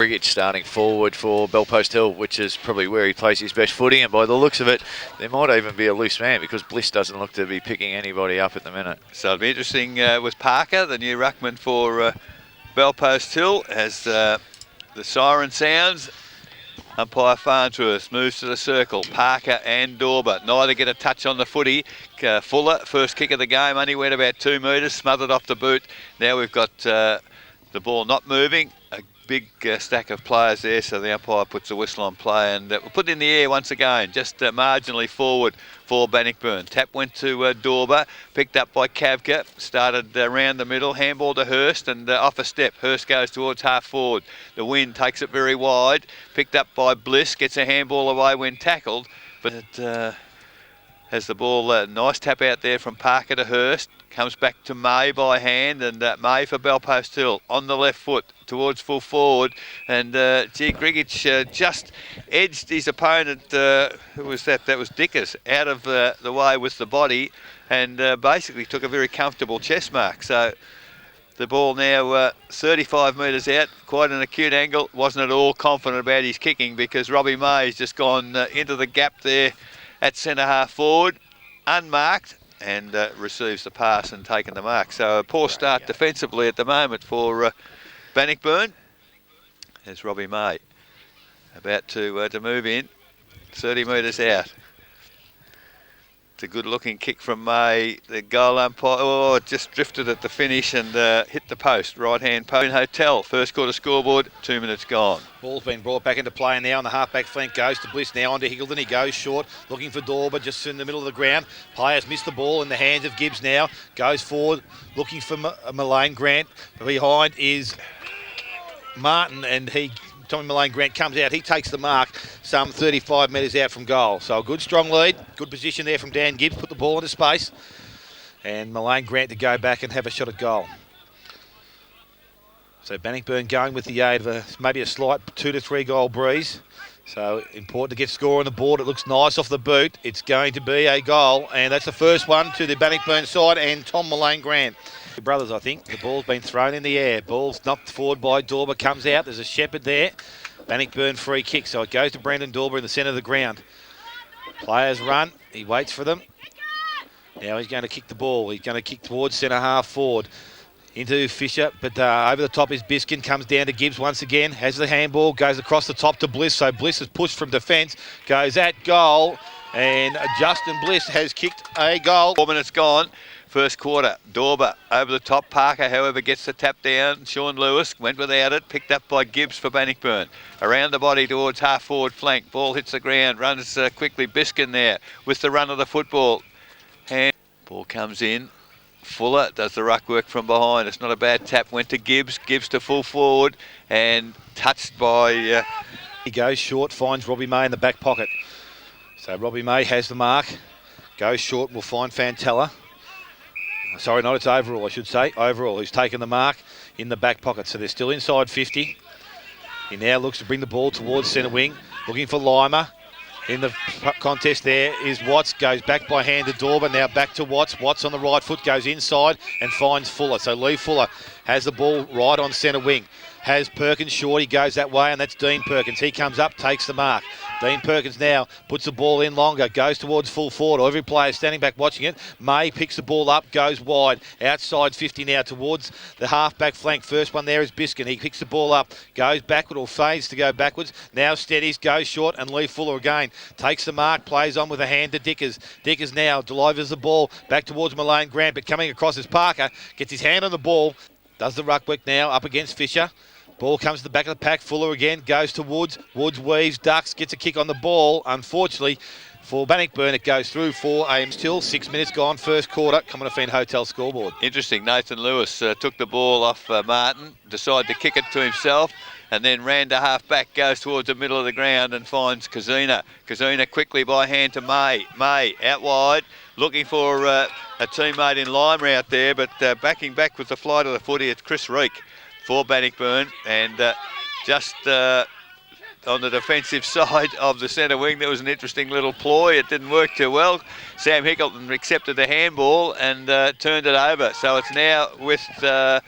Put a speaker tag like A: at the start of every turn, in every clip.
A: Grigich starting forward for Bellpost Hill, which is probably where he plays his best footing, and by the looks of it, there might even be a loose man because Bliss doesn't look to be picking anybody up at the minute.
B: So it'll be interesting with Parker, the new ruckman for Bellpost Hill, as the siren sounds. Umpire Farnsworth moves to the circle. Parker and Dorber neither get a touch on the footy. Fuller, first kick of the game, only went about 2 metres, smothered off the boot. Now we've got the ball not moving. A big stack of players there, so the umpire puts a whistle on play, and we'll put it in the air once again, just marginally forward for Bannockburn. Tap went to Dorber, picked up by Kavka, started around the middle, handball to Hurst, and off a step. Hurst goes towards half forward. The wind takes it very wide, picked up by Bliss, gets a handball away when tackled, but it has the ball, nice tap out there from Parker to Hurst, comes back to May by hand, and May for Bellpost Hill on the left foot towards full forward, and Grigich just edged his opponent. Who was that? That was Dickers, out of the way with the body, and basically took a very comfortable chest mark. So the ball now 35 metres out, quite an acute angle. Wasn't at all confident about his kicking because Robbie May's just gone into the gap there at centre half forward, unmarked, and receives the pass and taken the mark. So a poor start defensively at the moment for Bannockburn. There's Robbie May about to move in, 30 metres out. It's a good looking kick from May. The goal umpire, it just drifted at the finish and hit the post, right hand post. Hotel, first quarter scoreboard, 2 minutes gone.
C: Ball's been brought back into play now on the half-back flank, goes to Bliss now onto Higgleton. He goes short, looking for Dorber, just in the middle of the ground. Players miss the ball in the hands of Gibbs now. Goes forward, looking for Mullane Grant. Behind is Martin, and Tommy Mullane Grant comes out. He takes the mark some 35 metres out from goal. So a good strong lead, good position there from Dan Gibbs, put the ball into space, and Mullane Grant to go back and have a shot at goal. So Bannockburn going with the aid of maybe a slight 2 to 3 goal breeze. So important to get score on the board. It looks nice off the boot. It's going to be a goal, and that's the first one to the Bannockburn side and Tom Mullane Grant. The brothers, I think. The ball's been thrown in the air. Ball's knocked forward by Dorber, comes out. There's a Shepherd there. Bannockburn free kick, so it goes to Brandon Dorber in the centre of the ground. Players run. He waits for them. Now he's going to kick the ball. He's going to kick towards centre half forward. Into Fisher, but over the top is Biskin, comes down to Gibbs once again, has the handball, goes across the top to Bliss, so Bliss is pushed from defence, goes at goal, and Justin Bliss has kicked a goal.
B: 4 minutes gone, first quarter. Dorber over the top, Parker however gets the tap down, Sean Lewis went without it, picked up by Gibbs for Bannockburn. Around the body towards half forward flank, ball hits the ground, runs quickly, Biskin there with the run of the football. And ball comes in. Fuller does the ruck work from behind. It's not a bad tap. Went to Gibbs. Gibbs to full forward and touched by...
C: He goes short, finds Robbie May in the back pocket. So Robbie May has the mark. Goes short, will find Fantella. Sorry, not it's Overall, I should say. Overall, who's taken the mark in the back pocket. So they're still inside 50. He now looks to bring the ball towards centre wing. Looking for Lima. In the contest there is Watts, goes back by hand to Dorber, now back to Watts. Watts on the right foot goes inside and finds Fuller. So Lee Fuller has the ball right on centre wing. Has Perkins short, he goes that way, and that's Dean Perkins. He comes up, takes the mark. Dean Perkins now puts the ball in longer, goes towards full forward. Every player standing back watching it. May picks the ball up, goes wide. Outside 50 now towards the half-back flank. First one there is Biskin. He picks the ball up, goes backward or fades to go backwards. Now steadies, goes short, and Lee Fuller again takes the mark, plays on with a hand to Dickers. Dickers now delivers the ball back towards Mullane Grant, but coming across is Parker. Gets his hand on the ball, does the ruck work now up against Fisher. Ball comes to the back of the pack. Fuller again goes to Woods. Woods weaves, ducks, gets a kick on the ball. Unfortunately for Bannockburn, it goes through for aim still. 6 minutes gone, first quarter. Commonwealth Hotel scoreboard.
B: Interesting. Nathan Lewis took the ball off Martin, decided to kick it to himself, and then ran to half back, goes towards the middle of the ground and finds Kazina. Kazina quickly by hand to May. May out wide, looking for a teammate in Lima out there, but backing back with the flight of the footy, it's Chris Reek for Bannockburn, and just on the defensive side of the centre wing, there was an interesting little ploy. It didn't work too well. Sam Hickleton accepted the handball and turned it over. So it's now with, that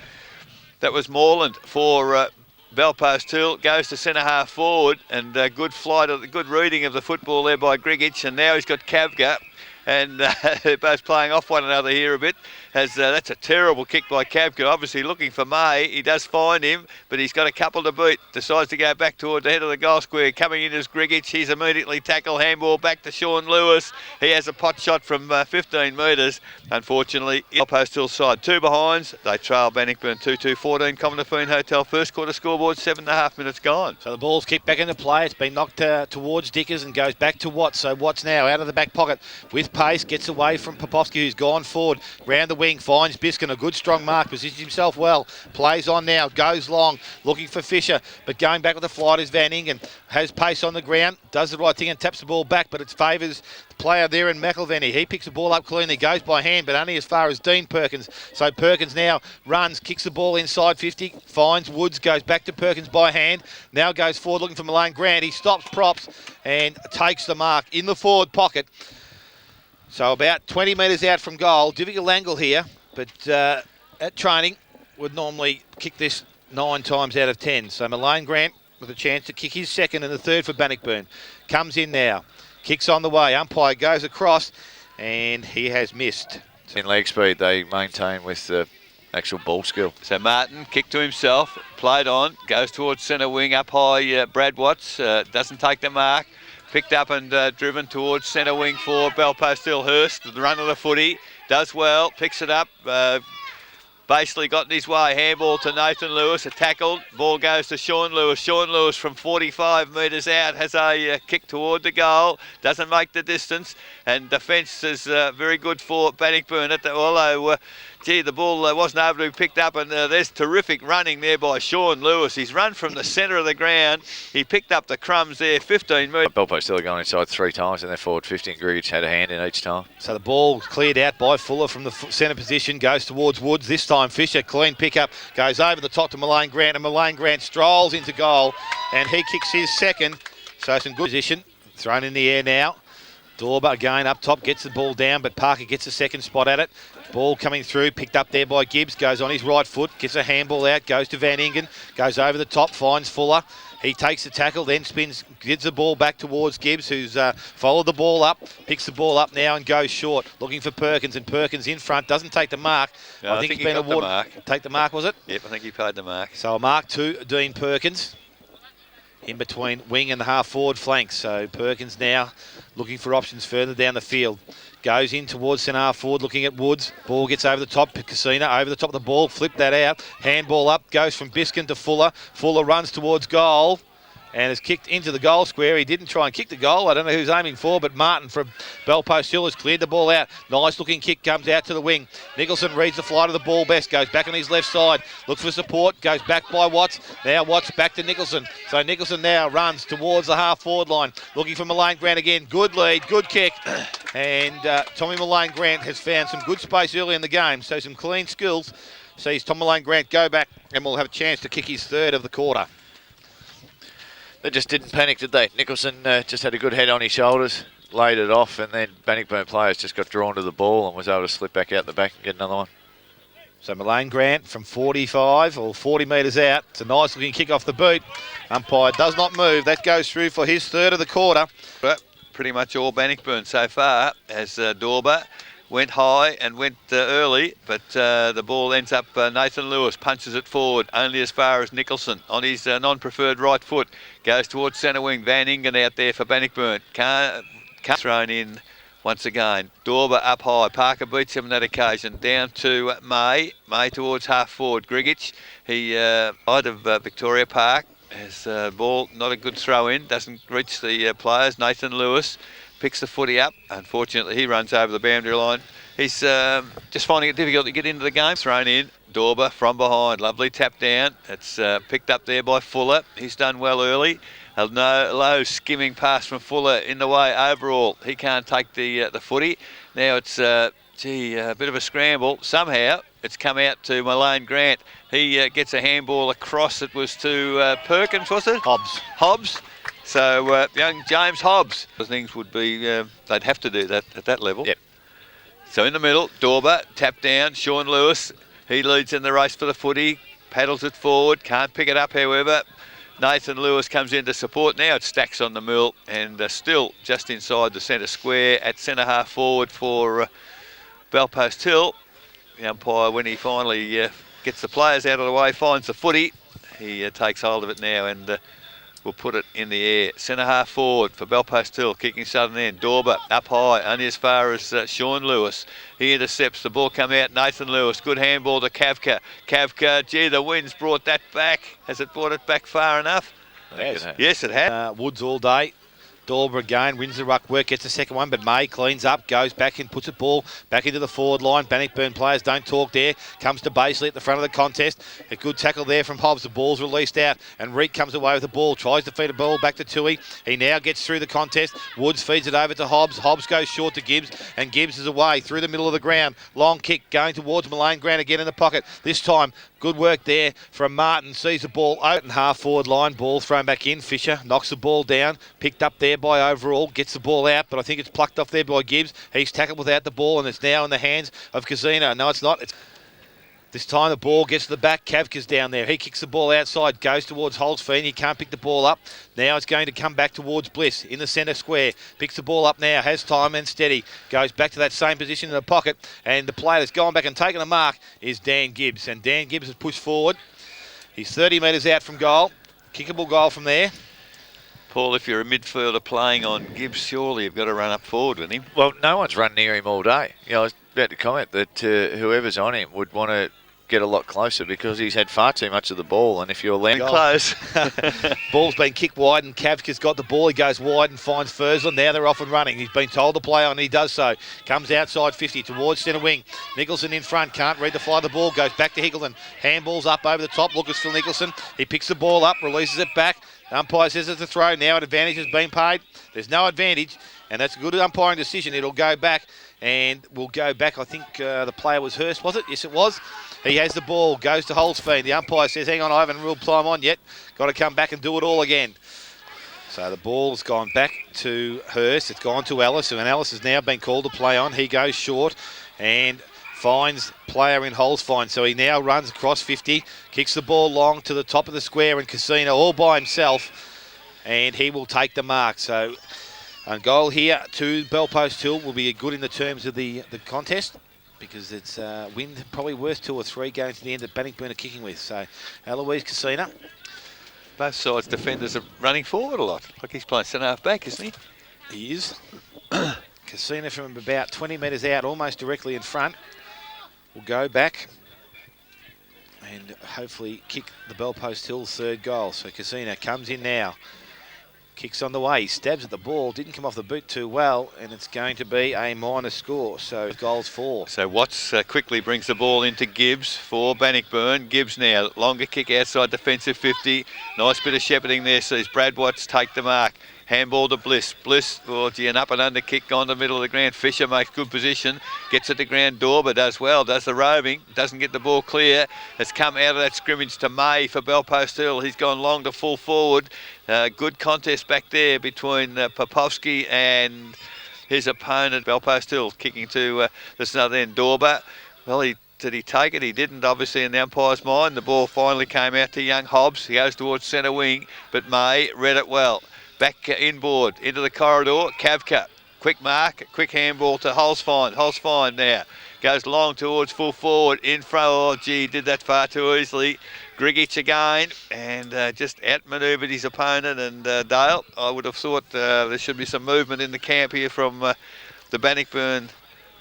B: was Moreland for Belpost Hill goes to centre half forward, and good flight, good reading of the football there by Grigich, and now he's got Kavga, and they're both playing off one another here a bit. That's a terrible kick by Kavka, obviously looking for May. He does find him, but he's got a couple to beat. Decides to go back towards the head of the goal square. Coming in is Grigich. He's immediately tackled, handball back to Sean Lewis. He has a pot shot from 15 metres. Unfortunately, Belpost Hill side 2 behinds. They trail Bannockburn 2-2-14. Commonwealth Hotel first quarter scoreboard, 7.5 minutes gone.
C: So the ball's kicked back into play. It's been knocked towards Dickers and goes back to Watts. So Watts now out of the back pocket with pace, gets away from Popovsky, who's gone forward round the wing, finds Biskin, a good strong mark, positions himself well, plays on now, goes long, looking for Fisher, but going back with the flight is Van Ingen, has pace on the ground, does the right thing and taps the ball back, but it favours the player there in McElveny. He picks the ball up cleanly, goes by hand, but only as far as Dean Perkins. So Perkins now runs, kicks the ball inside 50, finds Woods, goes back to Perkins by hand, now goes forward looking for Malone Grant. He stops props and takes the mark in the forward pocket. So about 20 metres out from goal. Difficult angle here, but at training would normally kick this 9 times out of 10. So Malone Grant with a chance to kick his second and the third for Bannockburn. Comes in now, kicks on the way. Umpire goes across and he has missed.
A: In leg speed, they maintain with the actual ball skill.
B: So Martin, kick to himself, played on, goes towards centre wing, up high, Brad Watts, doesn't take the mark. Picked up and driven towards centre wing for Belpost Hill. Hurst, the run of the footy, does well, picks it up, basically got in his way, handball to Nathan Lewis, a tackle, ball goes to Sean Lewis. Sean Lewis from 45 metres out has a kick toward the goal, doesn't make the distance, and defence is very good for Bannockburn, although the ball wasn't able to be picked up, and there's terrific running there by Sean Lewis. He's run from the centre of the ground. He picked up the crumbs there, 15 metres.
A: Belpost still going inside 3 times and they're forward 50, and Grigich had a hand in each time.
C: So the ball cleared out by Fuller from the centre position, goes towards Woods. This time Fisher, clean pickup, goes over the top to Malone Grant, and Malone Grant strolls into goal, and he kicks his second. So some good position, thrown in the air now. Dorber again up top, gets the ball down, but Parker gets a second spot at it. Ball coming through, picked up there by Gibbs, goes on his right foot, gets a handball out, goes to Van Ingen, goes over the top, finds Fuller. He takes the tackle, then spins, gives the ball back towards Gibbs, who's followed the ball up, picks the ball up now and goes short, looking for Perkins, and Perkins in front, doesn't take the mark.
B: No, I think
C: he's
B: he
C: been
B: got the
C: awarded.
B: mark.
C: Take the mark, was it?
B: Yep, I think he paid the mark.
C: So a mark to Dean Perkins in between wing and the half forward flank. So Perkins now looking for options further down the field. Goes in towards centre half forward, looking at Woods. Ball gets over the top. Casino over the top of the ball. Flip that out. Handball up. Goes from Biskin to Fuller. Fuller runs towards goal and is kicked into the goal square. He didn't try and kick the goal. I don't know who's aiming for, but Martin from Belpost Hill has cleared the ball out. Nice looking kick comes out to the wing. Nicholson reads the flight of the ball best, goes back on his left side, looks for support, goes back by Watts. Now Watts back to Nicholson. So Nicholson now runs towards the half forward line, looking for Malone Grant again. Good lead, good kick. And Tommy Malone Grant has found some good space early in the game, so some clean skills. Sees Tom Malone Grant go back and will have a chance to kick his third of the quarter.
A: They just didn't panic, did they? Nicholson just had a good head on his shoulders, laid it off, and then Bannockburn players just got drawn to the ball and was able to slip back out the back and get another one.
C: So Malone Grant from 45 or 40 metres out. It's a nice looking kick off the boot. Umpire does not move. That goes through for his third of the quarter.
B: But pretty much all Bannockburn so far, as Dorber went high and went early, but the ball ends up Nathan Lewis punches it forward only as far as Nicholson on his non-preferred right foot, goes towards centre wing. Van Ingen out there for Bannockburn, can't thrown in once again. Dorber up high, Parker beats him on that occasion, down to May towards half forward. Grigich, he out of Victoria Park, has ball, not a good throw in, doesn't reach the players. Nathan Lewis picks the footy up. Unfortunately, he runs over the boundary line. He's just finding it difficult to get into the game. Thrown in, Dorber from behind. Lovely tap down. It's picked up there by Fuller. He's done well early. A low skimming pass from Fuller in the way overall. He can't take the footy. Now it's a bit of a scramble. Somehow it's come out to Malone Grant. He gets a handball across. It was to Perkins, was it? Hobbs. So young James Hobbs. Things would be, they'd have to do that at that level.
A: Yep.
B: So in the middle, Dorber, tap down, Sean Lewis. He leads in the race for the footy. paddles it forward, can't pick it up, however. Nathan Lewis comes in to support. Now it stacks on the mill and still just inside the centre square at centre half forward for Belpost Hill. The umpire, when he finally gets the players out of the way, finds the footy. He takes hold of it now and will put it in the air. Centre half forward for Belpost Hill, kicking southern end. Dorber up high, only as far as Sean Lewis. He intercepts, the ball come out. Nathan Lewis, good handball to Kavka. Kavka, gee, the wind's brought that back. Has it brought it back far enough? Yes, it has.
C: Woods all day. Dorber again, wins the ruck work, gets the second one, but May cleans up, goes back and puts a ball back into the forward line. Bannockburn players don't talk there. Comes to Basley at the front of the contest. A good tackle there from Hobbs. The ball's released out, and Reek comes away with the ball. Tries to feed a ball back to Tui. He now gets through the contest. Woods feeds it over to Hobbs. Hobbs goes short to Gibbs, and Gibbs is away through the middle of the ground. Long kick going towards Mullane Grant again in the pocket. This time, good work there from Martin. Sees the ball open half forward line. Ball thrown back in. Fisher knocks the ball down. Picked up there by Overall. Gets the ball out, but I think it's plucked off there by Gibbs. He's tackled without the ball, and it's now in the hands of Casino. No, it's not. This time the ball gets to the back. Kavka's down there. He kicks the ball outside. Goes towards Holtzfeen. He can't pick the ball up. Now it's going to come back towards Bliss in the centre square. Picks the ball up now. Has time and steady. Goes back to that same position in the pocket. And the player that's gone back and taken a mark is Dan Gibbs. And Dan Gibbs has pushed forward. He's 30 metres out from goal. Kickable goal from there.
B: Paul, if you're a midfielder playing on Gibbs, surely you've got to run up forward with him.
A: Well, no one's run near him all day. You know, I was about to comment that whoever's on him would want to get a lot closer because he's had far too much of the ball, and if you're land
B: close.
C: Ball's been kicked wide and Kavka's got the ball. He goes wide and finds Fursland. Now they're off and running. He's been told to play on and he does so. Comes outside 50 towards centre wing. Nicholson in front, can't read the fly of the ball. Goes back to Hickleton. Handball's up over the top. Lucas for Nicholson. He picks the ball up, releases it back. Umpire says it's a throw. Now an advantage has been paid. There's no advantage, and that's a good umpiring decision. It'll go back, and we'll go back. I think the player was Hurst, was it? Yes, it was. He has the ball, goes to Holtzfeen. The umpire says, hang on, I haven't ruled time on yet. Got to come back and do it all again. So the ball's gone back to Hurst. It's gone to Ellis, and Ellis has now been called to play on. He goes short and finds player in Holtzfeen. So he now runs across 50, kicks the ball long to the top of the square, and Casino all by himself, and he will take the mark. So a goal here to Belpost Hill will be good in the terms of the contest, because it's win probably worth 2 or 3 going to the end that Bannockburn are kicking with. So Eloise Casino.
B: Both sides defenders are running forward a lot. Like he's playing centre half back, isn't he?
C: He is. Casino from about 20 metres out, almost directly in front, will go back and hopefully kick the Belpost Hill's third goal. So Casino comes in now. Kicks on the way, he stabs at the ball, didn't come off the boot too well, and it's going to be a minor score, so goals 4.
B: So Watts quickly brings the ball into Gibbs for Bannockburn. Gibbs now, longer kick outside defensive 50. Nice bit of shepherding there, sees Brad Watts take the mark. Handball to Bliss. Bliss, oh gee, an up and under kick on the middle of the ground. Fisher makes good position, gets it to ground. Dorber does well, does the roving, doesn't get the ball clear. Has come out of that scrimmage to May for Belpost Hill. He's gone long to full forward. Good contest back there between Popovsky and his opponent. Belpost Hill kicking to the southern end. Dorber, well, did he take it? He didn't, obviously, in the umpire's mind. The ball finally came out to young Hobbs. He goes towards centre wing, but May read it well. Back inboard, into the corridor, Kavka. Quick mark, quick handball to Holtzfeen. Holtzfeen now goes long towards full forward, in front. Oh, gee, did that far too easily. Grigic again, and just outmanoeuvred his opponent. And Dale, I would have thought there should be some movement in the camp here from the Bannockburn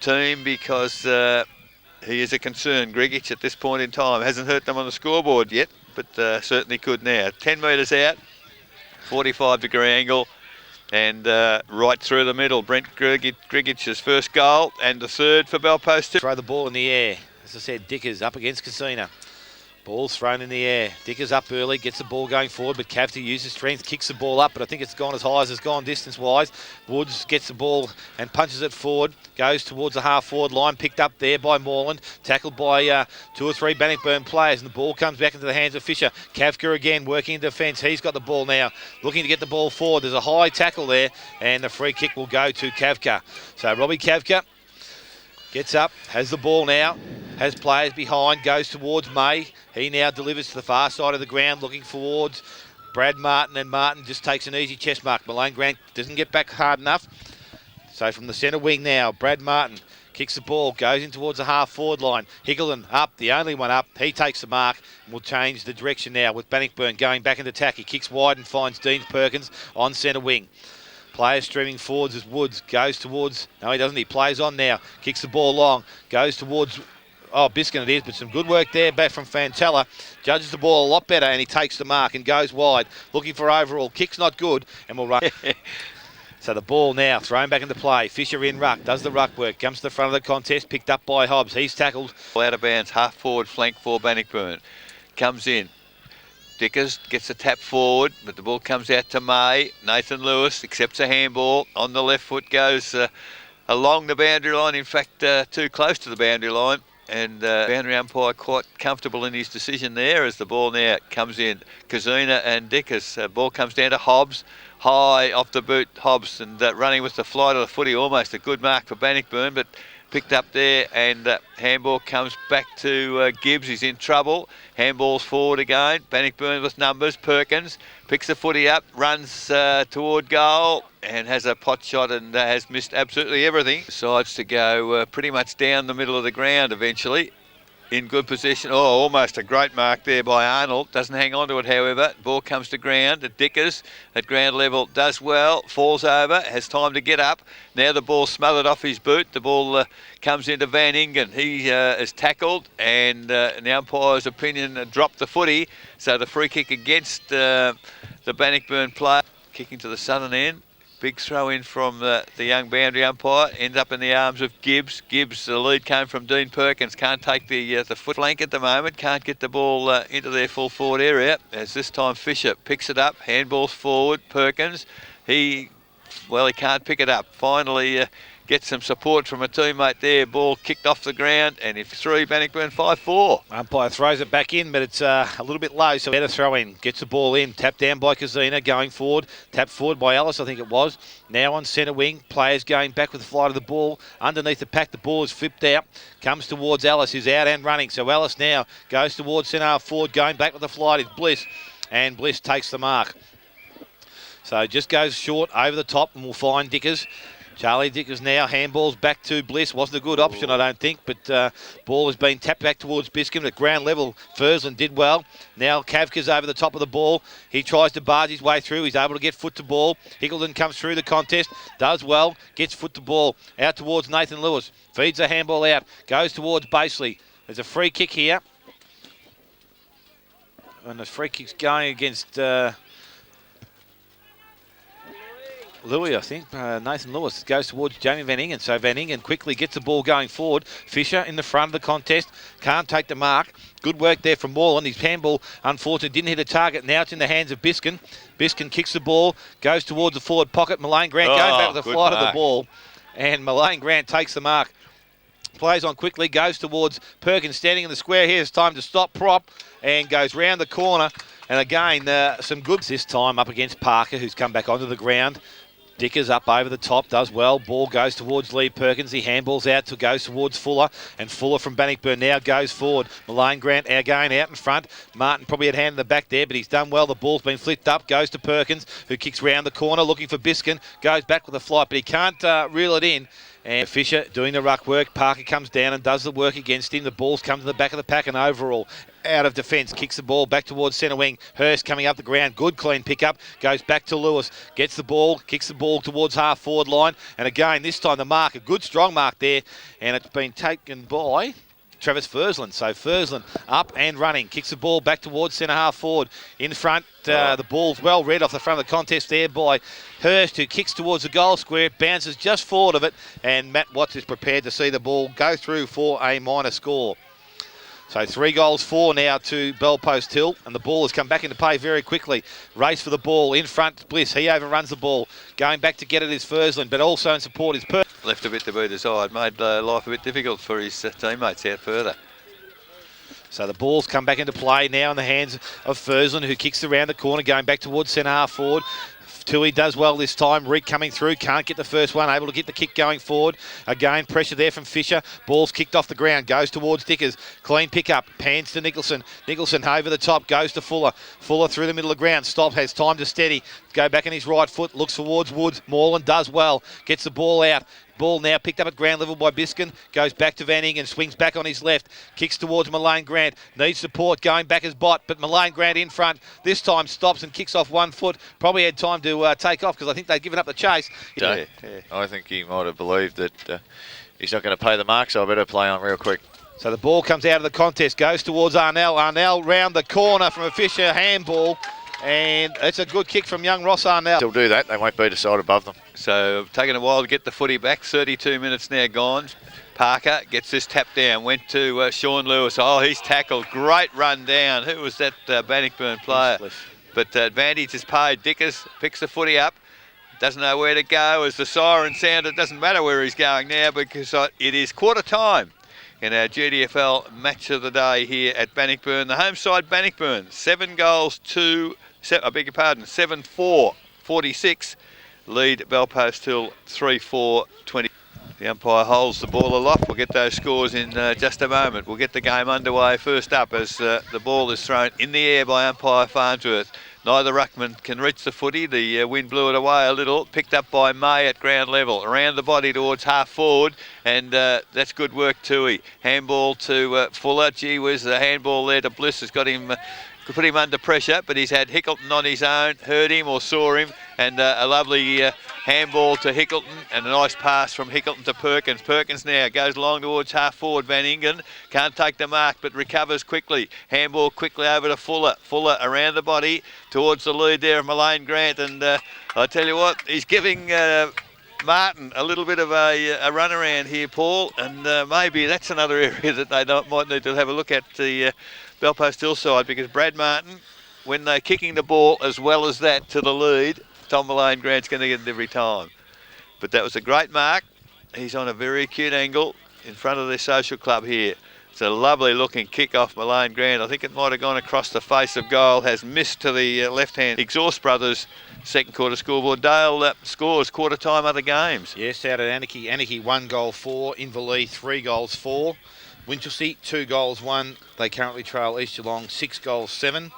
B: team, because he is a concern, Grigic, at this point in time. Hasn't hurt them on the scoreboard yet, but certainly could now. 10 metres out. 45-degree angle, and right through the middle. Brent Grigic's first goal, and the third for Belpost.
C: Throw the ball in the air. As I said, Dickers up against Casino. Ball's thrown in the air. Dickers up early, gets the ball going forward, but Cavty uses strength, kicks the ball up, but I think it's gone as high as it's gone distance-wise. Woods gets the ball and punches it forward, goes towards the half-forward line, picked up there by Moreland, tackled by 2 or 3 Bannockburn players, and the ball comes back into the hands of Fisher. Kavka again working in defence. He's got the ball now, looking to get the ball forward. There's a high tackle there, and the free kick will go to Kavka. So Robbie Kavka gets up, has the ball now. has players behind, goes towards May. He now delivers to the far side of the ground, looking towards Brad Martin, and Martin just takes an easy chest mark. Malone Grant doesn't get back hard enough. So from the centre wing now, Brad Martin kicks the ball, goes in towards the half-forward line. Higgleton up, the only one up. He takes the mark and will change the direction now with Bannockburn going back into attack. He kicks wide and finds Dean Perkins on centre wing. Players streaming forwards as Woods goes towards... No, he doesn't. He plays on now. Kicks the ball long. Goes towards... Oh, Biskin it is, but some good work there back from Fantella. Judges the ball a lot better, and he takes the mark and goes wide. Looking for overall. Kick's not good, and will run... So the ball now thrown back into play. Fisher in ruck, does the ruck work, comes to the front of the contest, picked up by Hobbs. He's tackled.
B: Out of bounds, half forward flank for Bannockburn. Comes in. Dickers gets a tap forward, but the ball comes out to May. Nathan Lewis accepts a handball. On the left foot goes along the boundary line, in fact too close to the boundary line. And boundary umpire quite comfortable in his decision there as the ball now comes in. Kazuna and Dickers. Ball comes down to Hobbs. High off the boot, Hobbs, and running with the flight of the footy, almost a good mark for Bannockburn, but picked up there, and handball comes back to Gibbs. He's in trouble. Handball's forward again. Bannockburn with numbers. Perkins picks the footy up, runs toward goal, and has a pot shot and has missed absolutely everything. Decides to go pretty much down the middle of the ground eventually. In good position. Oh, almost a great mark there by Arnold. Doesn't hang on to it, however. Ball comes to ground. Dickers at ground level does well. Falls over. Has time to get up. Now the ball smothered off his boot. The ball comes into Van Ingen. He is tackled, and the umpire's opinion dropped the footy. So the free kick against the Bannockburn player. Kicking to the southern end. Big throw in from the young boundary umpire. Ends up in the arms of Gibbs. Gibbs, the lead came from Dean Perkins. Can't take the foot flank at the moment. Can't get the ball into their full forward area. As this time Fisher picks it up. Handballs forward. Perkins. He can't pick it up. Finally gets some support from a teammate there. Ball kicked off the ground, and if 3, Bannockburn 5-4.
C: Umpire throws it back in, but it's a little bit low, so better throw in. Gets the ball in. Tapped down by Kazina, going forward. Tapped forward by Ellis, I think it was. Now on centre wing. Players going back with the flight of the ball. Underneath the pack, the ball is flipped out. Comes towards Ellis, who's out and running. So Ellis now goes towards centre half forward. Going back with the flight is Bliss, and Bliss takes the mark. So just goes short over the top, and we'll find Dickers. Charlie Dickers now, handballs back to Bliss. Wasn't a good option, I don't think, but ball has been tapped back towards Biscombe. At ground level, Fursland did well. Now Kavka's over the top of the ball. He tries to barge his way through. He's able to get foot to ball. Higgleton comes through the contest, does well, gets foot to ball. Out towards Nathan Lewis. Feeds the handball out, goes towards Baseley. There's a free kick here. And the free kick's going against... Louis, I think. Nathan Lewis goes towards Jamie Van Ingen. So Van Ingen quickly gets the ball going forward. Fisher in the front of the contest. Can't take the mark. Good work there from Moreland. His handball, unfortunately, didn't hit a target. Now it's in the hands of Biskin. Biskin kicks the ball, goes towards the forward pocket. Malane Grant going back with the flight of the ball. And Malane Grant takes the mark. Plays on quickly, goes towards Perkins standing in the square here. It's time to stop prop and goes round the corner. And again, some goods this time up against Parker, who's come back onto the ground. Dickers up over the top, does well. Ball goes towards Lee Perkins. He handballs out to goes towards Fuller. And Fuller from Bannockburn now goes forward. Malane Grant again out in front. Martin probably had hand in the back there, but he's done well. The ball's been flicked up. Goes to Perkins, who kicks round the corner looking for Biskin. Goes back with a flight, but he can't reel it in. And Fisher doing the ruck work. Parker comes down and does the work against him. The ball's come to the back of the pack, and overall out of defence. Kicks the ball back towards centre wing. Hurst coming up the ground. Good clean pickup. Goes back to Lewis. Gets the ball. Kicks the ball towards half forward line. And again, this time the mark. A good strong mark there. And it's been taken by Travis Fursland. So Fursland up and running. Kicks the ball back towards centre half forward. In front, the ball's well read off the front of the contest there by Hurst, who kicks towards the goal square. Bounces just forward of it. And Matt Watts is prepared to see the ball go through for a minor score. So 3-4 now to Bellpost Hill, and the ball has come back into play very quickly. Race for the ball in front. Bliss, he overruns the ball. Going back to get it is Fursland, but also in support is
B: Left a bit to be desired. Made life a bit difficult for his teammates out further.
C: So the ball's come back into play now in the hands of Fursland, who kicks around the corner, going back towards centre half forward. Tui does well this time. Reek coming through, can't get the first one, able to get the kick going forward. Again, pressure there from Fisher. Ball's kicked off the ground, goes towards Dickers. Clean pick up, pans to Nicholson. Nicholson over the top, goes to Fuller. Fuller through the middle of the ground, stops, has time to steady. Go back on his right foot, looks towards Woods. Moreland does well, gets the ball out. Ball now picked up at ground level by Biskin. Goes back to Van Ingen, swings back on his left. Kicks towards Mullane Grant. Needs support going back as Bott, but Mullane Grant in front. This time stops and kicks off 1 foot. Probably had time to take off because I think they'd given up the chase.
A: Yeah. I think he might have believed that he's not going to pay the mark, so I better play on real quick.
C: So the ball comes out of the contest, goes towards Arnell. Arnell round the corner from a Fisher handball. And it's a good kick from young Ross Arnell.
A: They'll do that. They won't be decided above them.
B: So taking a while to get the footy back. 32 minutes now gone. Parker gets this tap down. Went to Sean Lewis. Oh, he's tackled. Great run down. Who was that Bannockburn player? But advantage is paid. Dickers picks the footy up. Doesn't know where to go. As the siren sound, it doesn't matter where he's going now because it is quarter time in our GDFL match of the day here at Bannockburn. The home side Bannockburn, 7 goals to, I beg your pardon, 7-4, 46. Lead Belpost Hill 3-4, 20. The umpire holds the ball aloft. We'll get those scores in just a moment. We'll get the game underway first up as the ball is thrown in the air by umpire Farnsworth. Neither ruckman can reach the footy. The wind blew it away a little. Picked up by May at ground level. Around the body towards half forward. And that's good work, Tui. Handball to Fuller. Gee whiz, the handball there to Bliss has got him... Could put him under pressure, but he's had Hickleton on his own, heard him or saw him, and a lovely handball to Hickleton, and a nice pass from Hickleton to Perkins. Perkins now goes along towards half forward. Van Ingen can't take the mark, but recovers quickly. Handball quickly over to Fuller. Fuller around the body towards the lead there of Mullane Grant, and I tell you what, he's giving Martin a little bit of a run around here, Paul, and maybe that's another area that they might need to have a look at the Belpost Hill side, because Brad Martin, when they're kicking the ball as well as that to the lead, Tom Mullane Grant's going to get it every time. But that was a great mark. He's on a very acute angle in front of their social club here. It's a lovely looking kick off Mullane Grant. I think it might have gone across the face of goal, has missed to the left hand. Exhaust Brothers second quarter scoreboard. Dale scores quarter time other games.
C: Yes, out at Anarchy. Anarchy 1 goal 4, Inverleigh 3 goals 4. Winchelsea 2 goals 1. They currently trail East Geelong 6 goals 7.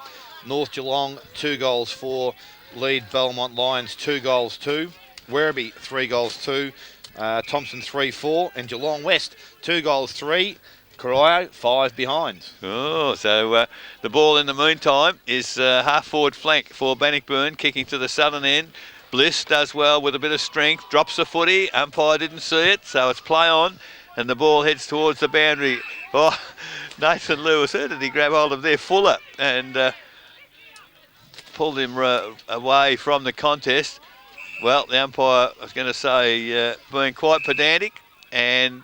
C: North Geelong 2 goals 4. Lead Belmont Lions 2 goals 2. Werribee 3 goals 2. Thompson 3-4, and Geelong West 2 goals 3. Corio 5 behind.
B: Oh, so the ball in the meantime is half forward flank for Bannockburn, kicking to the southern end. Bliss does well with a bit of strength, drops the footy. Umpire didn't see it, so it's play on. And the ball heads towards the boundary. Oh, Nathan Lewis, who did he grab hold of there? Fuller, and pulled him away from the contest. Well, the umpire, I was going to say, being quite pedantic, and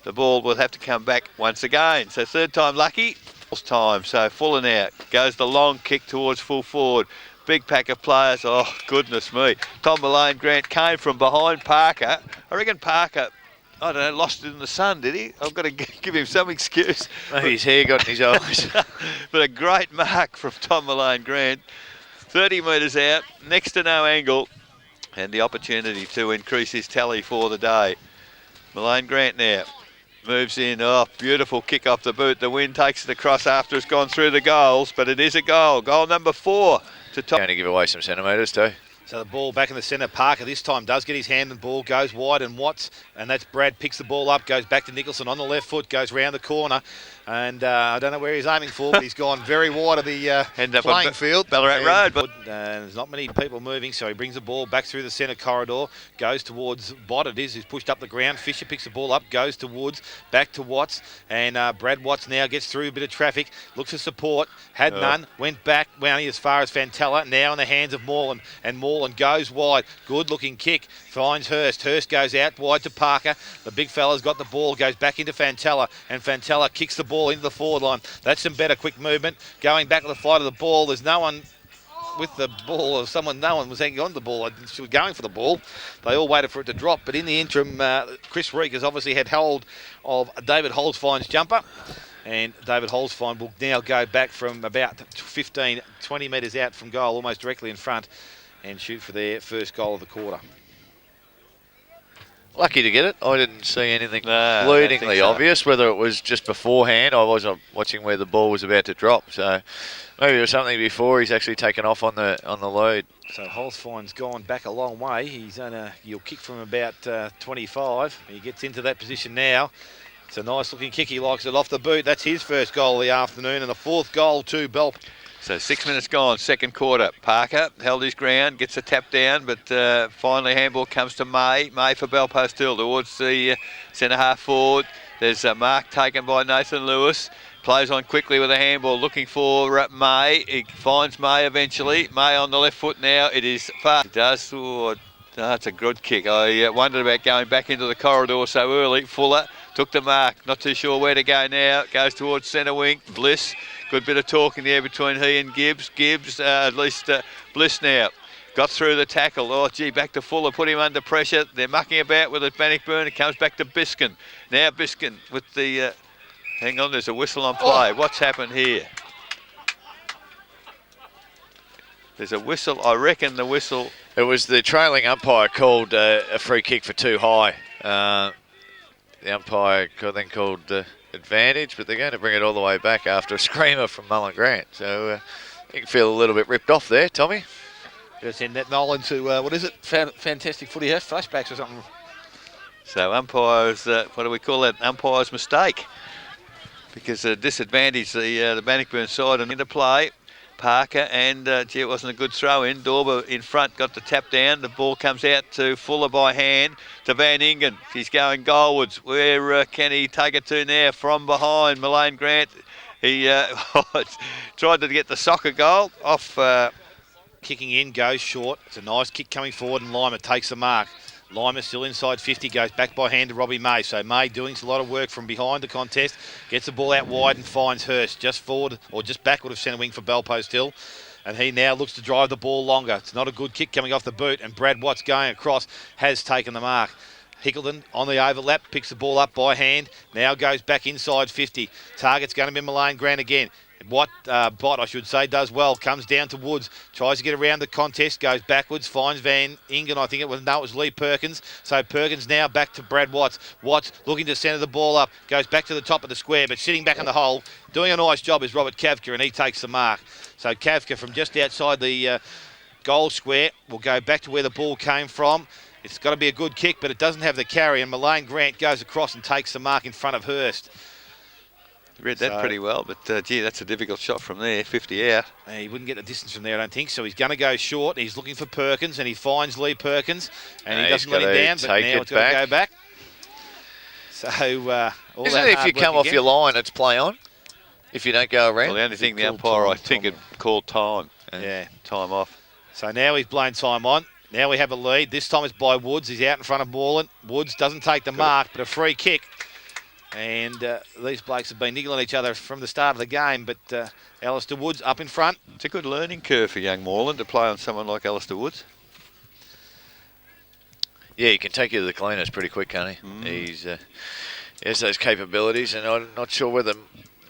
B: the ball will have to come back once again. So third time lucky, fourth time. So Fuller now goes the long kick towards full forward. Big pack of players. Oh, goodness me. Tom Mullane Grant came from behind Parker. I reckon Parker, I don't know, lost it in the sun, did he? I've got to give him some excuse.
A: Maybe his hair got in his eyes.
B: But a great mark from Tom Mullane Grant. 30 metres out, next to no angle, and the opportunity to increase his tally for the day. Mullane Grant now moves in. Oh, beautiful kick off the boot. The wind takes it across after it's gone through the goals, but it is a goal. Goal number 4 to Tom.
A: Going to give away some centimetres too.
C: So the ball back in the centre. Parker this time does get his hand and ball, goes wide, and Watts, and that's Brad, picks the ball up, goes back to Nicholson on the left foot, goes round the corner, and I don't know where he's aiming for, but he's gone very wide of the playing field.
B: Ballarat Road. But
C: there's not many people moving, so he brings the ball back through the centre corridor, goes towards Bott, it is, who's pushed up the ground. Fisher picks the ball up, goes to Woods, back to Watts, and Brad Watts now gets through a bit of traffic, looks for support, had none, went back, went as far as Fantella, now in the hands of Moreland, and Moreland goes wide. Good looking kick, finds Hurst. Hurst goes out wide to Parker. The big fella's got the ball, goes back into Fantella, and Fantella kicks the ball into the forward line. That's some better quick movement. Going back to the flight of the ball, there's no one with the ball, or no one was hanging on to the ball. She was going for the ball. They all waited for it to drop, but in the interim, Chris Reek has obviously had hold of David Holzfine's jumper. And David Holzfine will now go back from about 15, 20 metres out from goal, almost directly in front. and shoot for their first goal of the quarter.
A: Lucky to get it. I didn't see anything
B: No, I don't
A: bleedingly
B: think so.
A: obvious, whether it was just beforehand. I was watching where the ball was about to drop, so maybe it was something before he's actually taken off on the lead.
C: So Holzfein's gone back a long way. He's on you'll kick from about 25. He gets into that position now. It's a nice looking kick. He likes it off the boot. That's his first goal of the afternoon, and the fourth goal to Bell.
B: So 6 minutes gone, second quarter. Parker held his ground, gets a tap down, but finally handball comes to May. May for Belpost Hill towards the centre half forward. There's a mark taken by Nathan Lewis. Plays on quickly with a handball, looking for May. He finds May eventually. May on the left foot now. It is far. He does. Oh, that's a good kick. I wondered about going back into the corridor so early. Fuller took the mark. Not too sure where to go now. Goes towards centre wing. Bliss. Good bit of talk in the air between he and Gibbs. Gibbs, at least Bliss now. Got through the tackle. Oh, gee, back to Fuller. Put him under pressure. They're mucking about with it. Bannockburn. It comes back to Biskin. Now Biskin with the... hang on, there's a whistle on play.
C: Oh.
B: What's happened here? There's a whistle. I reckon the whistle...
A: It was the trailing umpire called a free kick for too high. The umpire then called advantage, but they're going to bring it all the way back after a screamer from Mullen Grant. So you can feel a little bit ripped off there, Tommy.
C: Just send that Noel into, what is it? Fantastic footy house, flashbacks or something.
B: So umpires, what do we call that? Umpire's mistake. Because disadvantage the Bannockburn side and into play. Parker and, gee, it wasn't a good throw in. Dorber in front, got the tap down. The ball comes out to Fuller by hand to Van Ingen. He's going goalwards. Where can he take it to now? From behind, Mullen Grant. He tried to get the soccer goal off.
C: Kicking in, goes short. It's a nice kick coming forward, and Lima takes the mark. Lima still inside 50, goes back by hand to Robbie May. So May doing a lot of work from behind the contest, gets the ball out wide and finds Hurst just forward or just backward of centre wing for Belpost Hill. And he now looks to drive the ball longer. It's not a good kick coming off the boot, and Brad Watts going across has taken the mark. Hickleton on the overlap, picks the ball up by hand, now goes back inside 50. Target's going to be Mullen Grant again. Bot, I should say, does well. Comes down to Woods, tries to get around the contest, goes backwards, finds Van Ingen. I think it was Lee Perkins. So Perkins now back to Brad Watts. Watts looking to centre the ball up, goes back to the top of the square, but sitting back in the hole, doing a nice job is Robert Kavka, and he takes the mark. So Kavka from just outside the goal square will go back to where the ball came from. It's got to be a good kick, but it doesn't have the carry, and Mullen Grant goes across and takes the mark in front of Hurst.
B: Read that pretty well, but gee, that's a difficult shot from there, 50 out.
C: He wouldn't get the distance from there, I don't think, so he's going to go short. He's looking for Perkins, and he finds Lee Perkins, and he doesn't let him down, but now it's got to go back. So, all
A: Isn't it if you come off your line, it's play on? If you don't go around?
B: Well, the only thing the umpire, I think, had called time.
C: Yeah.
B: Time off.
C: So now he's blown time on. Now we have a lead. This time it's by Woods. He's out in front of Borland. Woods doesn't take the mark, but a free kick. And these blokes have been niggling each other from the start of the game, but Alistair Woods up in front.
B: It's a good learning curve for young Moreland to play on someone like Alistair Woods.
A: Yeah, he can take you to the cleaners pretty quick, can't he? He has those capabilities, and I'm not sure whether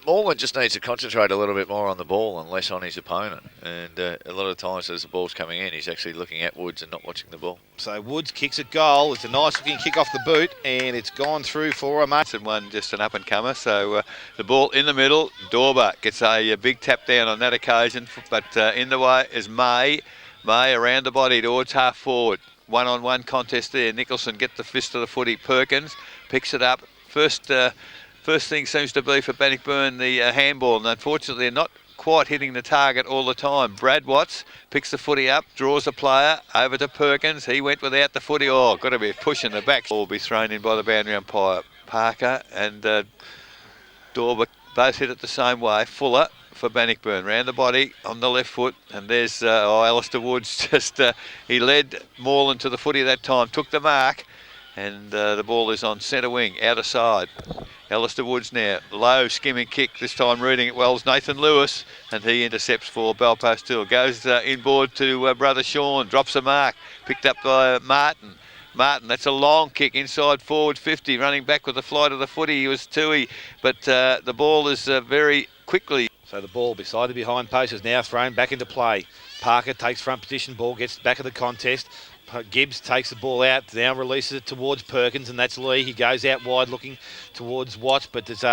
A: Moreland just needs to concentrate a little bit more on the ball and less on his opponent. And a lot of times as the ball's coming in, he's actually looking at Woods and not watching the ball.
C: So Woods kicks a goal. It's a nice looking kick off the boot, and it's gone through for a mate.
B: And one just an up and comer. So the ball in the middle. Dorber gets a big tap down on that occasion, but in the way is May. May around the body towards half forward. One-on-one contest there. Nicholson gets the fist of the footy. Perkins picks it up. First thing seems to be for Bannockburn the handball, and unfortunately they're not quite hitting the target all the time. Brad Watts picks the footy up, draws a player over to Perkins. He went without the footy. Oh, got to be a push in the back. Ball will be thrown in by the boundary umpire. Parker and Dorber both hit it the same way. Fuller for Bannockburn, round the body on the left foot, and there's Alistair Woods. Just he led Moreland to the footy that time, took the mark, and the ball is on centre wing, outer side. Alistair Woods now, low skimming kick, this time reading it well is Nathan Lewis, and he intercepts for Belpost Hill. Goes inboard to brother Sean, drops a mark, picked up by Martin. Martin. That's a long kick inside forward 50, running back with the flight of the footy. He was Tui, but the ball is very quickly.
C: So the ball beside the behind post is now thrown back into play. Parker takes front position, ball gets back of the contest. Gibbs takes the ball out, now releases it towards Perkins, and that's Lee. He goes out wide looking towards Watts, but there's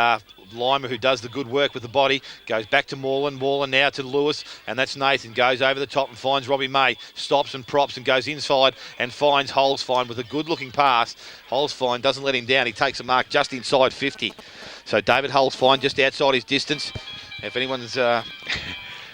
C: Lima who does the good work with the body, goes back to Moreland now to Lewis, and that's Nathan, goes over the top and finds Robbie May, stops and props and goes inside and finds Holzfine with a good looking pass. Holzfine doesn't let him down, he takes a mark just inside 50. So David Holzfine just outside his distance. If anyone's...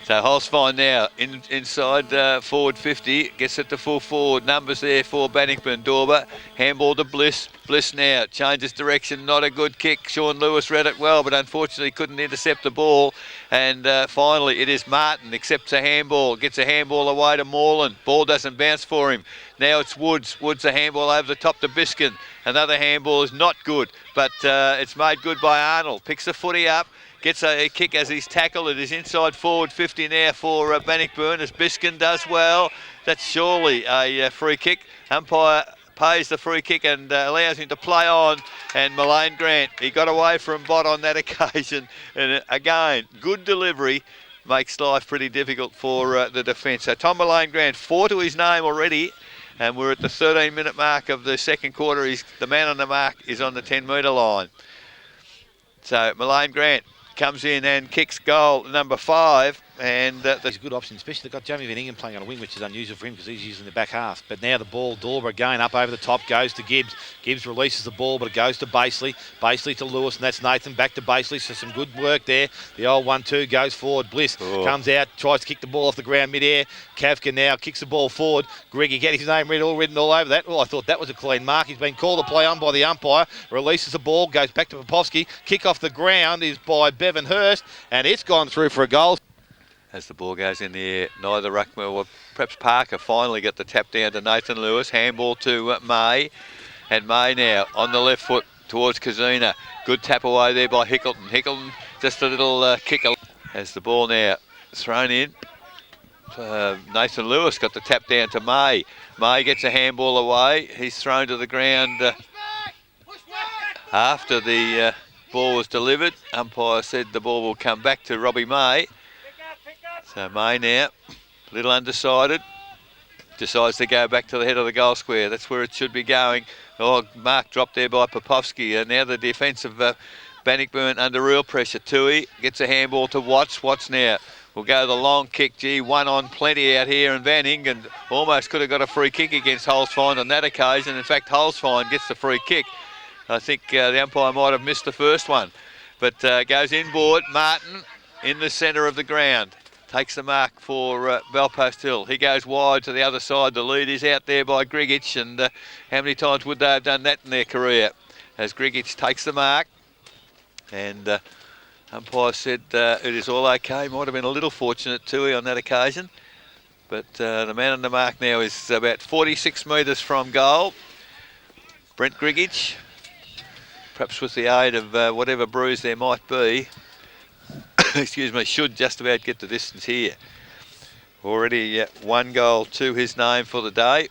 B: So Holzfine now inside forward 50, gets it to full forward. Numbers there for Bannockburn. Dorber, handball to Bliss. Bliss now changes direction, not a good kick. Sean Lewis read it well, but unfortunately couldn't intercept the ball. And finally it is Martin, accepts a handball, gets a handball away to Moreland. Ball doesn't bounce for him. Now it's Woods. Woods a handball over the top to Biskin. Another handball is not good, but it's made good by Arnold. Picks the footy up. Gets a kick as he's tackled. It is inside forward 50 now for Bannockburn as Biskin does well. That's surely a free kick. Umpire pays the free kick and allows him to play on. And Mullane Grant, he got away from Bott on that occasion. And again, good delivery makes life pretty difficult for the defence. So Tom Mullane Grant, 4 to his name already. And we're at the 13-minute mark of the second quarter. The man on the mark is on the 10-metre line. So Mullane Grant comes in and kicks goal number 5, and
C: he's a good option, especially they've got Jamie Van Ingen playing on a wing, which is unusual for him because he's using the back half. But now the ball, Dorber again up over the top, goes to Gibbs. Gibbs releases the ball, but it goes to Baseley. Baseley to Lewis, and that's Nathan back to Baseley. So some good work there. The old 1-2 goes forward. Bliss comes out, tries to kick the ball off the ground midair. Kavka now kicks the ball forward. Greggy get his name written all over that. Oh, I thought that was a clean mark. He's been called to play on by the umpire. Releases the ball, goes back to Popovsky. Kick off the ground is by Bevan Hurst, and it's gone through for a goal.
B: As the ball goes in the air, neither Ruckman or perhaps Parker finally get the tap down to Nathan Lewis. Handball to May. And May now on the left foot towards Kazina. Good tap away there by Hickleton. Hickleton just a little kick as the ball now thrown in. Nathan Lewis got the tap down to May. May gets a handball away. He's thrown to the ground after the ball was delivered. Umpire said the ball will come back to Robbie May. So May now, a little undecided, decides to go back to the head of the goal square. That's where it should be going. Oh, mark dropped there by Popovsky. Now the defence of Bannockburn under real pressure. Tui gets a handball to Watts. Watts now will go the long kick. Gee, one on plenty out here, and Van Ingen almost could have got a free kick against Holzfine on that occasion. In fact, Holzfine gets the free kick. I think the umpire might have missed the first one. But goes inboard. Martin in the centre of the ground. Takes the mark for Belpost Hill. He goes wide to the other side. The lead is out there by Grigich, and how many times would they have done that in their career? As Grigich takes the mark, and umpire said it is all okay. Might have been a little fortunate too on that occasion, but the man on the mark now is about 46 metres from goal. Brent Grigich, perhaps with the aid of whatever bruise there might be, excuse me, should just about get the distance here. Already 1 goal to his name for the day.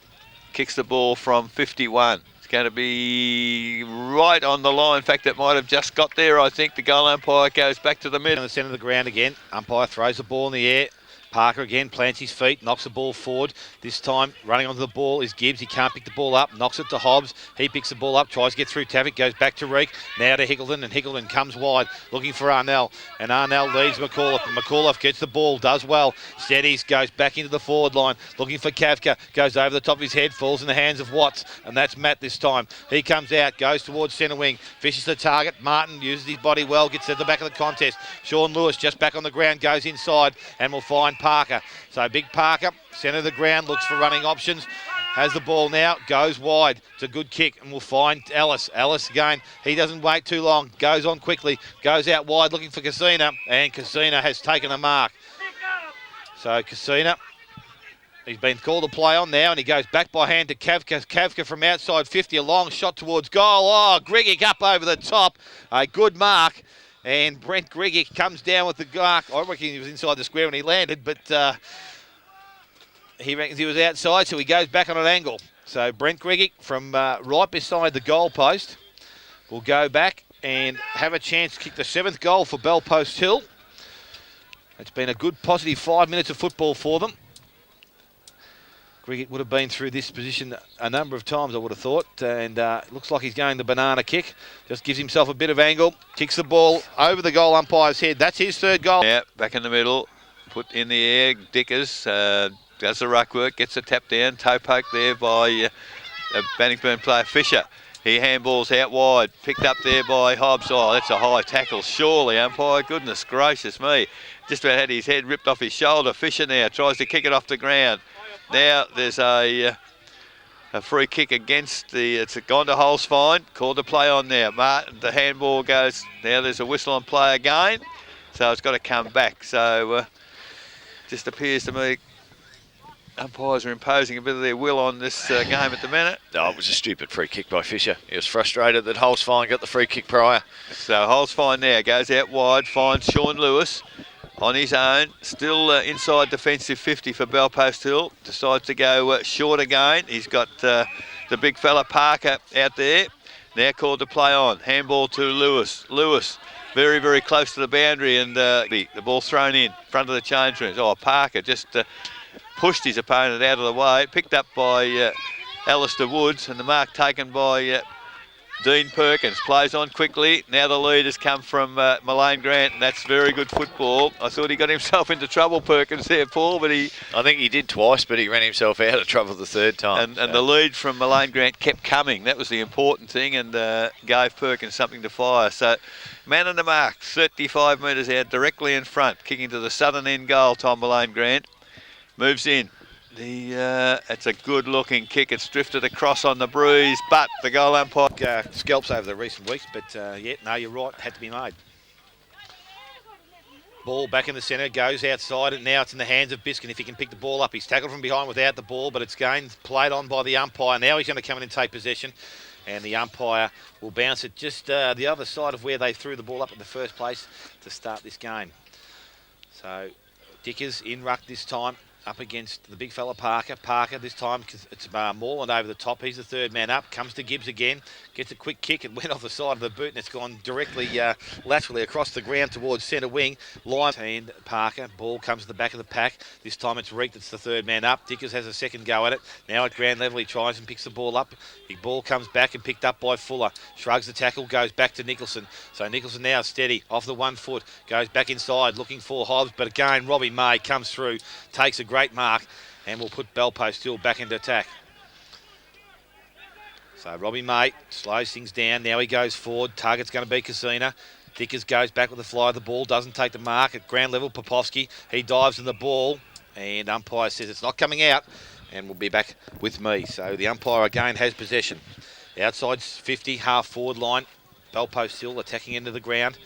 B: Kicks the ball from 51. It's going to be right on the line. In fact, it might have just got there, I think. The goal umpire goes back to the middle.
C: In the centre of the ground again. Umpire throws the ball in the air. Parker again plants his feet, knocks the ball forward. This time running onto the ball is Gibbs. He can't pick the ball up, knocks it to Hobbs. He picks the ball up, tries to get through Tavick, goes back to Reek. Now to Hickleton, and Hickleton comes wide looking for Arnell. And Arnell leads McAuliffe. And McAuliffe gets the ball, does well. Steadies, goes back into the forward line, looking for Kavka. Goes over the top of his head, falls in the hands of Watts. And that's Matt this time. He comes out, goes towards centre wing, fishes the target. Martin uses his body well, gets to the back of the contest. Sean Lewis just back on the ground, goes inside and will find Parker. So big Parker, centre of the ground, looks for running options. Has the ball now, goes wide. It's a good kick, and we'll find Ellis. Ellis again, he doesn't wait too long, goes on quickly, goes out wide looking for Casina, and Casina has taken a mark. So Casina, he's been called to play on now, and he goes back by hand to Kavka. Kavka from outside 50, a long shot towards goal. Oh, Grigic up over the top, a good mark. And Brent Grigic comes down with the mark. I reckon he was inside the square when he landed, but he reckons he was outside, so he goes back on an angle. So Brent Gregic from right beside the goal post will go back and have a chance to kick the 7th goal for Bellpost Hill. It's been a good positive 5 minutes of football for them. Gregic would have been through this position a number of times, I would have thought, and looks like he's going the banana kick. Just gives himself a bit of angle, kicks the ball over the goal umpire's head. That's his 3rd goal.
B: Yeah, back in the middle, put in the air. Dickers does the ruck work, gets a tap down, toe poke there by Bannockburn player Fisher. He handballs out wide, picked up there by Hobbs. Oh, that's a high tackle, surely, umpire. Goodness gracious me. Just about had his head ripped off his shoulder. Fisher now tries to kick it off the ground. Now there's a free kick against it's gone to Hole's fine. Called the play on there. Martin, the handball goes. Now there's a whistle on play again. So it's got to come back. So just appears to me umpires are imposing a bit of their will on this game at the minute.
A: Oh, it was a stupid free kick by Fisher. He was frustrated that Hole's fine got the free kick prior.
B: So Hole's fine now, goes out wide, finds Sean Lewis on his own, still inside defensive 50 for Bellpost Hill. Decides to go short again. He's got the big fella Parker out there. Now called to play on. Handball to Lewis. Lewis very, very close to the boundary, and the ball thrown in front of the change rooms. Oh, Parker just pushed his opponent out of the way. Picked up by Alistair Woods, and the mark taken by Dean Perkins. Plays on quickly. Now the lead has come from Mullane Grant, and that's very good football. I thought he got himself into trouble, Perkins, there, Paul, but I
A: think he did twice, but he ran himself out of trouble the 3rd time.
B: And the lead from Mullane Grant kept coming. That was the important thing, and gave Perkins something to fire. So, man on the mark, 35 metres out, directly in front, kicking to the southern end goal, Tom Mullane Grant. Moves in. It's a good-looking kick. It's drifted across on the breeze, but the goal umpire
C: Scalps over the recent weeks, but yeah, no, you're right. Had to be made. Ball back in the centre, goes outside, and now it's in the hands of Biskin. If he can pick the ball up, he's tackled from behind without the ball, but it's gained, played on by the umpire. Now he's going to come in and take possession, and the umpire will bounce it just the other side of where they threw the ball up in the first place to start this game. So Dickers in ruck this time, up against the big fella Parker. Parker this time, it's Morland over the top. He's the 3rd man up. Comes to Gibbs again. Gets a quick kick. It went off the side of the boot and it's gone directly laterally across the ground towards centre wing. Line and Parker. Ball comes to the back of the pack. This time it's Reek that's the 3rd man up. Dickers has a second go at it. Now at ground level he tries and picks the ball up. Big ball comes back and picked up by Fuller. Shrugs the tackle, goes back to Nicholson. So Nicholson now steady off the 1 foot. Goes back inside looking for Hobbs. But again Robbie May comes through. Takes a great mark and will put Bellpost Hill back into attack. So Robbie May slows things down. Now he goes forward. Target's going to be Casina. Dickers goes back with the fly of the ball. Doesn't take the mark at ground level. Popovsky, he dives in the ball and umpire says it's not coming out and will be back with me. So the umpire again has possession. Outside 50, half forward line. Bellpost Hill attacking into the ground.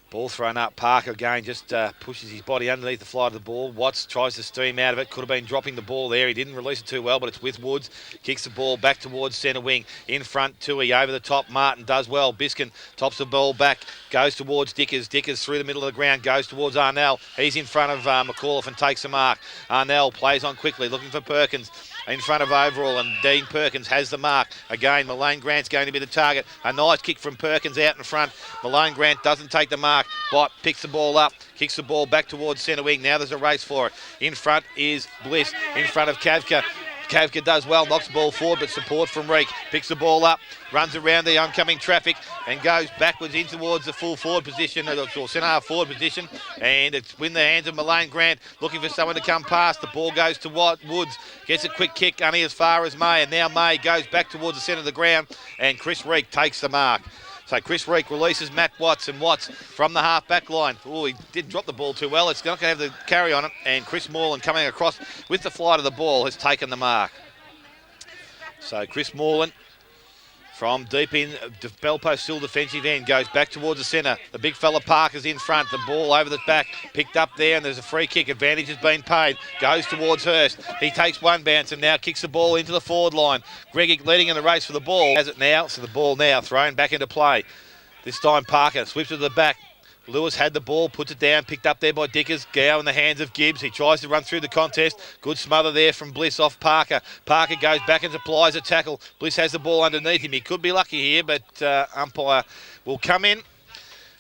C: Ball thrown up. Parker again just pushes his body underneath the fly of the ball. Watts tries to steam out of it. Could have been dropping the ball there. He didn't release it too well, but it's with Woods. Kicks the ball back towards centre wing. In front, Tui over the top. Martin does well. Biskin tops the ball back. Goes towards Dickers. Dickers through the middle of the ground. Goes towards Arnell. He's in front of McAuliffe and takes the mark. Arnell plays on quickly, looking for Perkins. In front of Overall, and Dean Perkins has the mark. Again, Mullane Grant's going to be the target. A nice kick from Perkins out in front. Mullane Grant doesn't take the mark. Bott picks the ball up, kicks the ball back towards centre wing. Now there's a race for it. In front is Bliss, in front of Kavka. Kavka does well, knocks the ball forward, but support from Reek. Picks the ball up, runs around the oncoming traffic and goes backwards in towards the full forward position, or centre half forward position. And it's in the hands of Mullane Grant, looking for someone to come past. The ball goes to Woods, gets a quick kick only as far as May, and now May goes back towards the centre of the ground, and Chris Reek takes the mark. So Chris Reek releases Matt Watts, and Watts from the half-back line. Oh, he did drop the ball too well. It's not going to have the carry on it, and Chris Morland coming across with the flight of the ball has taken the mark. So Chris Morland from deep in the Bellpost Hill defensive end goes back towards the centre. The big fella Parker's in front. The ball over the back, picked up there, and there's a free kick. Advantage has been paid. Goes towards Hurst. He takes one bounce and now kicks the ball into the forward line. Gregic leading in the race for the ball. Has it now, so the ball now thrown back into play. This time Parker sweeps it to the back. Lewis had the ball, puts it down, picked up there by Dickers. Gow in the hands of Gibbs. He tries to run through the contest. Good smother there from Bliss off Parker. Parker goes back and supplies a tackle. Bliss has the ball underneath him. He could be lucky here, but umpire will come in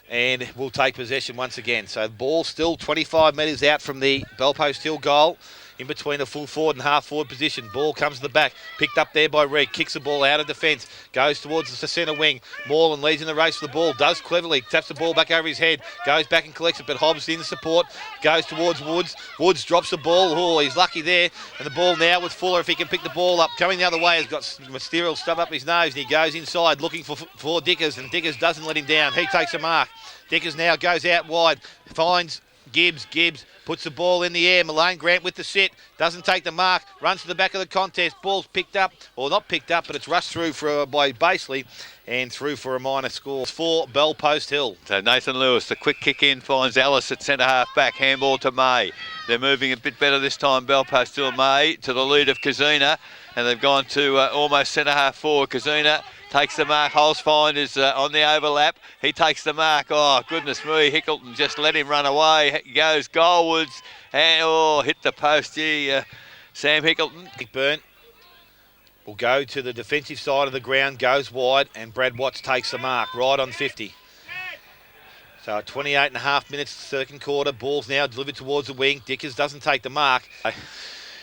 C: and will take possession once again. So the ball still 25 metres out from the Bellpost Hill goal, in between a full forward and half forward position. Ball comes to the back, picked up there by Reed, kicks the ball out of defence, goes towards the centre wing. Moreland leads in the race for the ball, does cleverly, taps the ball back over his head, goes back and collects it, but Hobbs in the support, goes towards Woods. Woods drops the ball, oh, he's lucky there, and the ball now with Fuller, if he can pick the ball up. Coming the other way, has got Mysterial stuff up his nose, and he goes inside looking for Dickers, and Dickers doesn't let him down. He takes a mark. Dickers now goes out wide, finds Gibbs. Gibbs puts the ball in the air. Malone Grant with the set, doesn't take the mark, runs to the back of the contest. Ball's picked up, or not picked up, but it's rushed through by Baseley and through for a minor score for Bellpost Hill.
B: So Nathan Lewis, the quick kick in, finds Ellis at centre half back, handball to May. They're moving a bit better this time, Bellpost Hill. May to the lead of Kazuna, and they've gone to almost centre half forward. Kazuna takes the mark. Holzfind is on the overlap. He takes the mark. Oh, goodness me. Hickleton just let him run away. He goes goalwards and hit the post. Gee, Sam Hickleton.
C: Bannockburn will go to the defensive side of the ground, goes wide, and Brad Watts takes the mark right on 50. So at 28 and a half minutes, second quarter, ball's now delivered towards the wing. Dickers doesn't take the mark.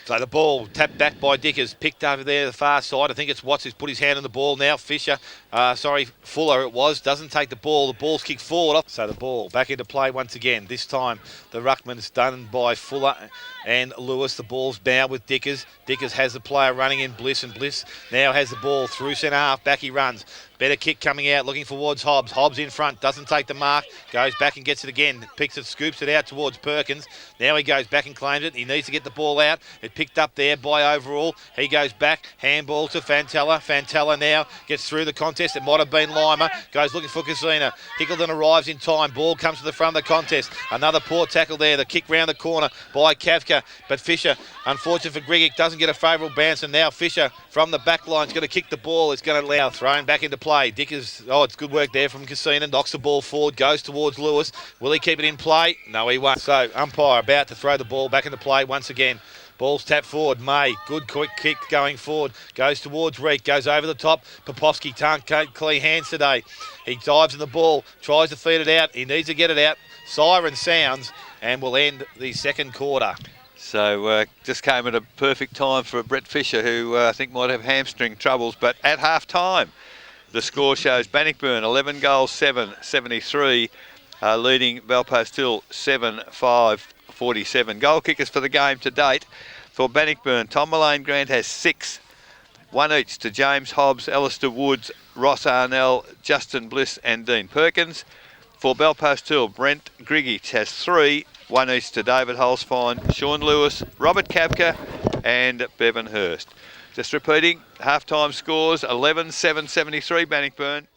C: So the ball tapped back by Dickers, picked over there the far side. I think it's Watts who's put his hand on the ball now. Fuller it was, doesn't take the ball. The ball's kicked forward. So the ball back into play once again. This time the ruckman's done by Fuller and Lewis. The ball's now with Dickers. Dickers has the player running in Bliss, and Bliss now has the ball through centre half. Back he runs. Better kick coming out, looking towards Hobbs. Hobbs in front, doesn't take the mark, goes back and gets it again, picks it, scoops it out towards Perkins. Now he goes back and claims it. He needs to get the ball out. It picked up there by Overall. He goes back, handball to Fantella. Fantella now gets through the contest. It might have been Lima. Goes looking for Casina. Hickleton arrives in time. Ball comes to the front of the contest. Another poor tackle there. The kick round the corner by Kafka. But Fisher, unfortunate for Grigic, doesn't get a favourable bounce. And now Fisher from the back line is going to kick the ball. It's going to allow thrown back into play. Dickers, it's good work there from Casina. Knocks the ball forward, goes towards Lewis. Will he keep it in play? No, he won't. So umpire about to throw the ball back into play once again. Ball's tapped forward. May, good quick kick going forward. Goes towards Reek, goes over the top. Popovsky can't clean hands today. He dives in the ball, tries to feed it out. He needs to get it out. Siren sounds and will end the second quarter.
B: So just came at a perfect time for Brett Fisher, who I think might have hamstring troubles. But at half time, the score shows Bannockburn 11 goals, 7-73, leading Bellpost Hill 7-5-47. Goal kickers for the game to date for Bannockburn. Tom Malone Grant has 6, 1 each to James Hobbs, Alistair Woods, Ross Arnell, Justin Bliss and Dean Perkins. For Bellpost Hill, Brent Grigic has 3, 1 each to David Holzfine, Sean Lewis, Robert Kapka and Bevan Hurst. Just repeating, half-time scores 11-7-73 Bannockburn.